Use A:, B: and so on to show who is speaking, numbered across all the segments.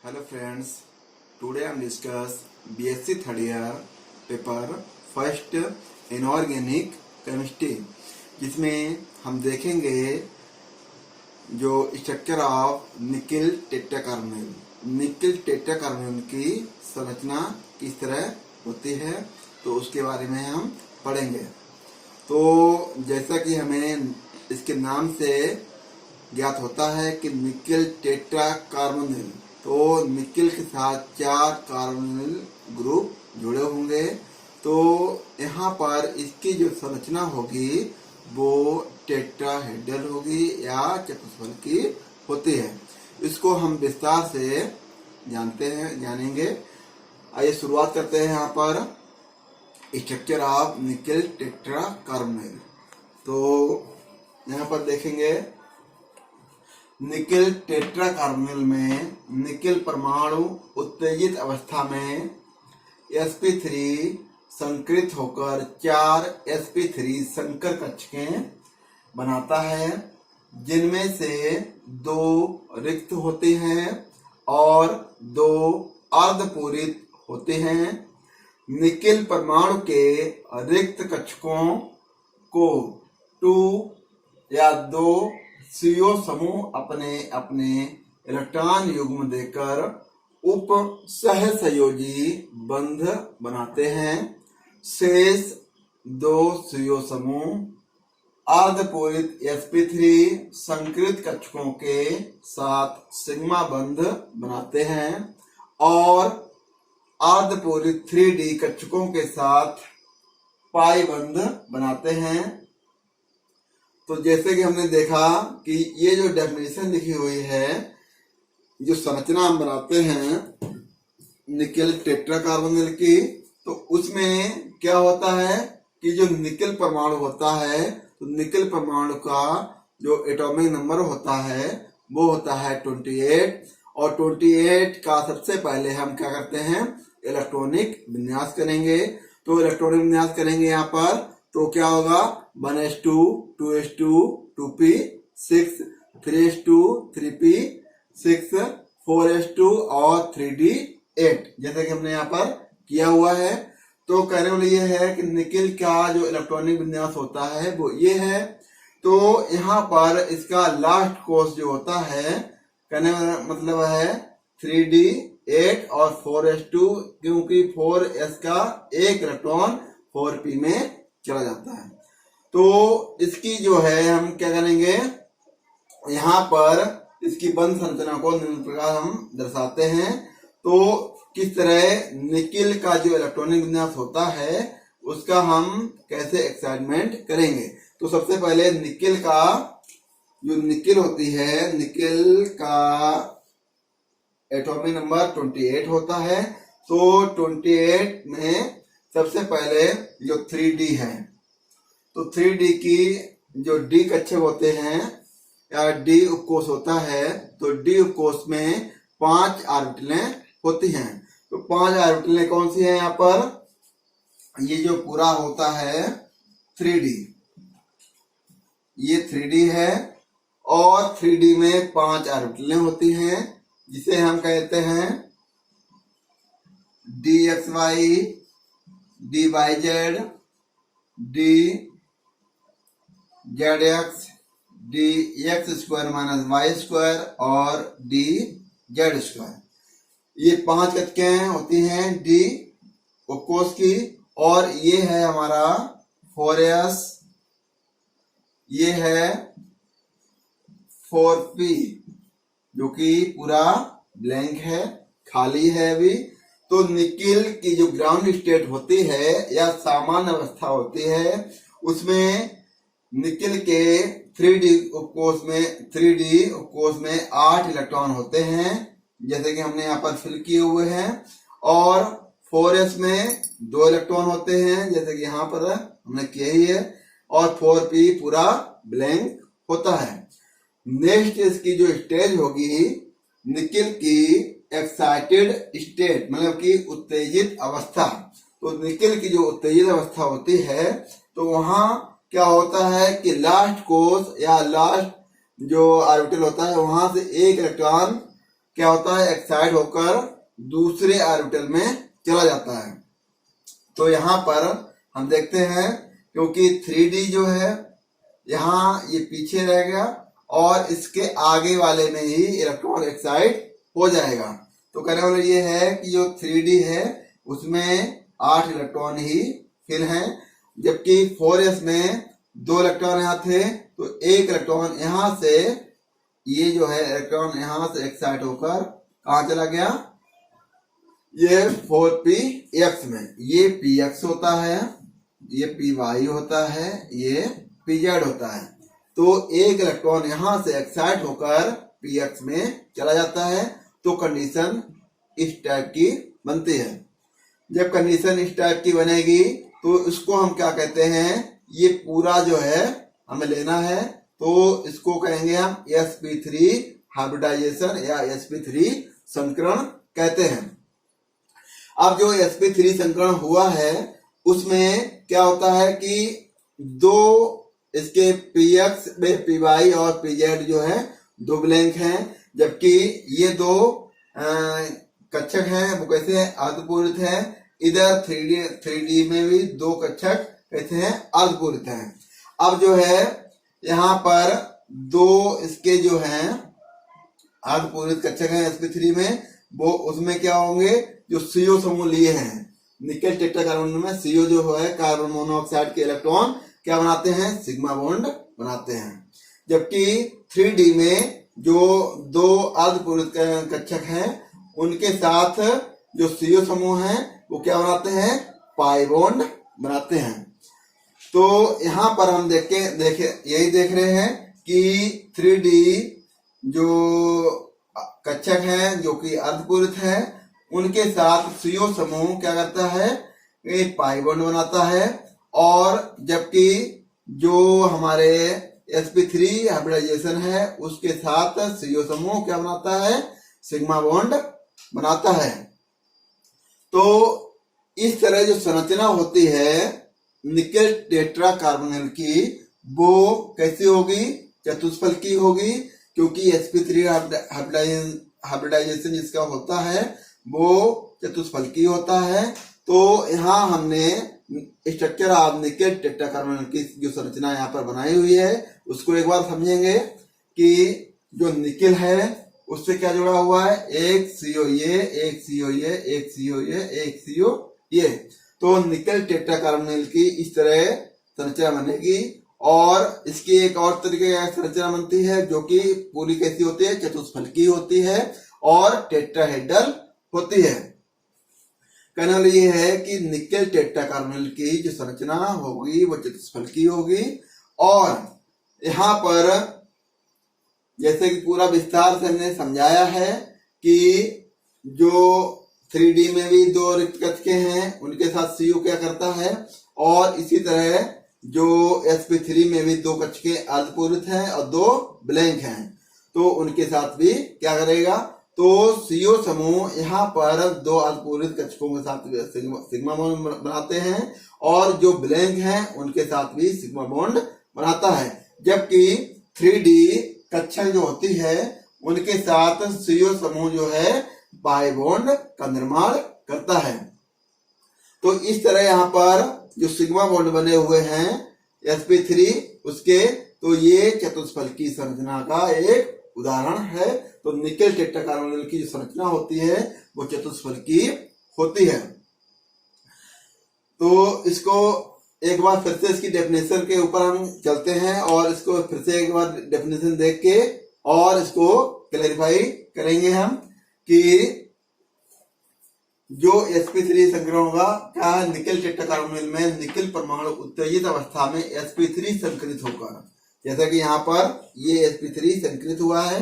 A: Hello friends, today I am discuss BSc third year paper first inorganic chemistry, जिसमें हम देखेंगे जो structure of nickel टेट्राकार्बोनिल की संरचना किस तरह होती है, तो उसके बारे में हम पढ़ेंगे। तो जैसा कि हमें इसके नाम से ज्ञात होता है कि निकिल टेट्राकार्बोनिल, तो निकिल के साथ 4 कार्बोनिल ग्रुप जुड़े होंगे। तो यहाँ पर इसकी जो संरचना होगी वो टेट्राहेड्रल होगी या चतुष्फल की होती है। इसको हम विस्तार से जानेंगे। आइए शुरुआत करते हैं यहाँ पर स्ट्रक्चर ऑफ निकिल टेट्राकार्बोनिल। तो यहाँ पर देखेंगे निकिल टेट्राकार्बोनिल में निकिल परमाणु उत्तेजित अवस्था में sp3 संकृत होकर 4 sp3 संकर कक्षकें बनाता है, जिनमें से 2 रिक्त होते हैं और 2 अर्धपूरित होते हैं। निकिल परमाणु के रिक्त कक्षकों को 2 या 2 CO समूह अपने अपने इलेक्ट्रॉन युग्म देकर उप सहसंयोजी बंध बनाते हैं। शेष 2 CO समूह अर्धपूरित sp3 संकृत कक्षकों के साथ सिग्मा बंध बनाते हैं और अर्धपूरित 3D कक्षकों के साथ पाई बंध बनाते हैं। तो जैसे कि हमने देखा कि ये जो डेफिनेशन लिखी हुई है, जो संरचना हम बनाते हैं निकिल टेट्राकार्बोनिल की, तो उसमें क्या होता है कि जो निकिल परमाणु होता है, तो निकिल परमाणु का जो एटॉमिक नंबर होता है वो होता है 28, और 28 का सबसे पहले हम क्या करते हैं, इलेक्ट्रॉनिक विन्यास करेंगे। तो इलेक्ट्रॉनिक विन्यास करेंगे यहाँ पर, तो क्या होगा 1s2 2s2 2p 6 3s2 3p 6 4s2 और 3d8, जैसे कि हमने यहाँ पर किया हुआ है। तो कहने वाला ये है कि निकिल का जो इलेक्ट्रॉनिक विन्यास होता है वो ये है। तो यहाँ पर इसका लास्ट कोष जो होता है, कहने का मतलब है 3d8 और 4s2, क्योंकि 4s का एक इलेक्ट्रॉन 4p में चला जाता है। तो इसकी जो है हम क्या करेंगे, यहाँ पर इसकी बंध संरचना को निम्न प्रकार हम दर्शाते हैं। तो किस तरह निकिल का जो इलेक्ट्रॉनिक विन्यास होता है उसका हम कैसे एक्साइटमेंट करेंगे। तो सबसे पहले निकिल का जो निकिल होती है, निकिल का एटॉमिक नंबर 28 होता है। तो 28 में सबसे पहले जो 3D है, तो 3D की जो D कक्षक होते हैं या D उपकोष होता है, तो D उपकोष में 5 ऑर्बिटलें होती हैं। तो 5 ऑर्बिटलें कौन सी हैं यहाँ पर, ये जो पूरा होता है 3D, ये 3D है और 3D में 5 ऑर्बिटलें होती हैं, जिसे हम कहते हैं dxy, dyz, dzx, dx square minus Y square और dz स्क्वायर। ये 5 कक्षकें होती हैं D उपकोष की, और ये है हमारा 4s, ये है 4p जो कि पूरा ब्लैंक है, खाली है अभी। तो निकिल की जो ग्राउंड स्टेट होती है या सामान्य अवस्था होती है, उसमें निकिल के 3D उपकोष में 8 इलेक्ट्रॉन होते हैं, जैसे कि हमने यहाँ पर फिल किए हुए हैं, और 4s में 2 इलेक्ट्रॉन होते हैं, जैसे कि यहाँ पर हमने किया ही है, और 4p पूरा ब्लैंक होता है। नेक्स्ट इसकी जो स्टेज होगी निकिल की एक्साइटेड स्टेट, मतलब कि उत्तेजित अवस्था। तो निकिल की जो उत्तेजित अवस्था होती है, तो वहां क्या होता है कि लास्ट कोष या लास्ट जो ऑर्बिटल होता है, वहां से एक इलेक्ट्रॉन क्या होता है, एक्साइट होकर दूसरे ऑर्बिटल में चला जाता है। तो यहाँ पर हम देखते हैं क्योंकि 3D जो है यहाँ ये पीछे रह गया और इसके आगे वाले में ही इलेक्ट्रॉन एक्साइट हो जाएगा। तो कहने वाला ये है कि जो 3D है उसमें 8 इलेक्ट्रॉन ही फिल हैं, जबकि 4s में 2 इलेक्ट्रॉन यहाँ थे, तो 1 इलेक्ट्रॉन यहाँ से, ये जो है इलेक्ट्रॉन यहाँ से एक्साइट होकर कहाँ चला गया, ये 4px में, ये px होता है, ये py होता है, ये pz होता है। तो 1 इलेक्ट्रॉन यहाँ से एक्साइट होकर px में चला जाता है। तो कंडीशन इस टाइप की बनती है। जब कंडीशन इस टाइप की बनेगी तो इसको हम क्या कहते हैं, ये पूरा जो है हमें लेना है, तो इसको कहेंगे हम sp3 हाइब्रिडाइजेशन या sp3 संकरण कहते हैं। अब जो sp3 संकरण हुआ है उसमें क्या होता है कि दो इसके px में py और pz जो है 2 ब्लैंक हैं, जबकि ये 2 कक्षक हैं वो कैसे हैं, अर्धपूरित हैं। इधर 3D में भी 2 कक्षक कैसे हैं, अर्धपूरित हैं। अब जो है यहाँ पर 2 इसके जो हैं अर्धपूरित कक्षक हैं sp3 में, वो उसमें क्या होंगे, जो CO समूह लिए हैं निकेल टेट्राकार्बन में, CO जो है कार्बन मोनोऑक्साइड के इलेक्ट्रॉन क्या बनाते हैं, सिग्मा बॉन्ड बनाते हैं। जबकि 3D में जो 2 अर्धपूरित कक्षक हैं उनके साथ जो CO समूह हैं वो क्या बनाते हैं, पाई बॉन्ड बनाते हैं। तो यहाँ पर हम देखे यही देख रहे हैं कि 3D जो कक्षक हैं जो कि अर्धपूरित है उनके साथ CO समूह क्या करता है, एक पाई बॉन्ड बनाता है, और जबकि जो हमारे sp3 हाइब्रिडाइजेशन है उसके साथ CO समूह क्या बनाता है, सिग्मा बॉन्ड बनाता है। तो इस तरह जो संरचना होती है निकेल टेट्राकार्बोनिल की वो कैसी होगी, चतुष्फलकी होगी, क्योंकि sp3 हाइब्रिडाइजेशन जिसका होता है वो चतुष्फलकी होता है। तो यहाँ हमने स्ट्रक्चर ऑफ निकेल टेट्राकार्बोनिल की जो संरचना यहाँ पर बनाई हुई है उसको एक बार समझेंगे कि जो निकेल है उससे क्या जुड़ा हुआ है, एक CO ये, एक CO ये, एक CO ये, एक CO ये। तो निकेल टेट्राकार्बोनिल की इस तरह संरचना बनेगी। और इसकी एक और तरीके की संरचना बनती है जो कि पूरी कैसी होती है, चतुष्फलकी होती है और टेट्राहेड्रल होती है। कहने वाला ये है कि निकेल टेट्राकार्बोनिल की जो संरचना होगी वो चतुष्फलकी होगी। और यहाँ पर जैसे कि पूरा विस्तार से हमने समझाया है कि जो 3D में भी 2 रिक्त कक्षके हैं उनके साथ CO क्या करता है, और इसी तरह जो sp3 में भी 2 कक्षके अर्धपूरित हैं और 2 ब्लैंक हैं, तो उनके साथ भी क्या करेगा, तो CO समूह यहाँ पर 2 अर्धपूरित कक्षकों के साथ सिग्मा बॉन्ड बनाते हैं और जो ब्लैंक हैं उनके साथ भी सिग्मा बॉन्ड बनाता है। जबकि 3D कक्षक जो होती है उनके साथ CO समूह जो है पाई बॉन्ड का निर्माण करता है। तो इस तरह यहाँ पर जो सिग्मा बॉन्ड बने हुए हैं sp3 उसके, तो ये चतुष्फलकी संरचना का एक उदाहरण है। तो निकेल टेट्राकार्बोनिल की जो संरचना होती है वो चतुष्फलकी होती है। तो इसको एक बार फिर से इसकी डेफिनेशन के ऊपर हम चलते हैं और इसको फिर से एक बार डेफिनेशन देख के और इसको क्लैरिफाई करेंगे हम कि जो sp3 संकरण होगा क्या है, निकेल टेट्राकार्बोनिल में निकेल परमाणु उत्तेजित अवस्था में sp3 संकरित होकर, जैसा कि यहाँ पर ये sp3 संकरित हुआ है,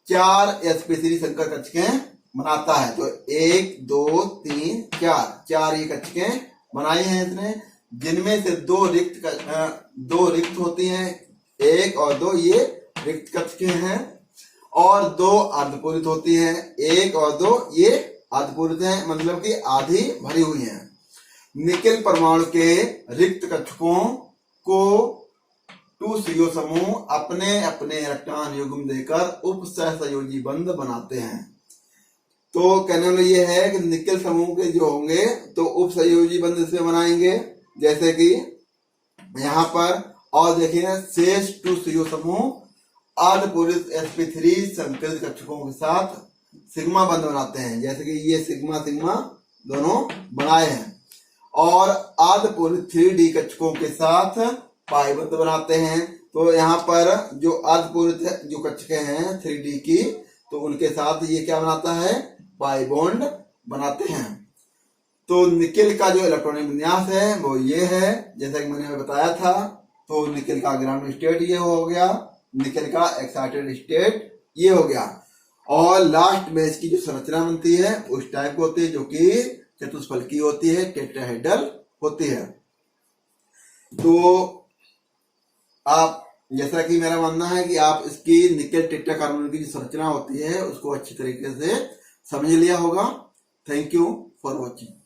A: 4 sp3 संकर कक्षकें बनाता है। तो 1 2 3 4 ये कक्षकें बनाई हैं इसने, जिनमें से 2 रिक्त होती हैं, 1 और 2 ये रिक्त कक्षकें हैं, और 2 अर्धपूरित होती हैं, 1 और 2 ये अर्धपूरित हैं, मतलब कि आधी भरी हुई हैं। निकेल परमाणु के रिक्त कक्षकों को 2CO समूह अपने अपने इलेक्ट्रॉन युग्म देकर उप सहसंयोजी बंध बनाते हैं। तो कहने वाला ये है कि निकेल समूह के जो होंगे तो उप सहयोजी बंध इसमें बनाएंगे, जैसे कि यहाँ पर। और देखिए शेष 2CO समूह अर्धपूरित sp3 संकरित कक्षकों के साथ सिग्मा बंध बनाते हैं, जैसे कि ये सिग्मा सिग्मा दोनों बनाए हैं। और अर्धपूरित 3D कक्षकों के साथ पाई बंध बनाते हैं। तो यहाँ पर जो अर्धपूरित जो कक्षकें हैं 3D की, तो उनके साथ ये क्या बनाता है, पाई बॉन्ड बनाते हैं। तो निकेल का जो इलेक्ट्रॉनिक विन्यास है वो ये है, जैसा कि मैंने बताया था। तो निकेल का ग्राउंड स्टेट ये हो गया, निकेल का एक्साइटेड स्टेट ये हो गया, और लास्ट में इसकी जो संरचना बनती है उस टाइप होती है, जो कि चतुष्फलकी होती है, टेट्राहेड्रल होती है। तो आप, जैसा कि मेरा मानना है कि आप इसकी निकेल टेट्राकार्बोनेट की जो संरचना होती है उसको अच्छी तरीके से समझ लिया होगा। Thank you for watching.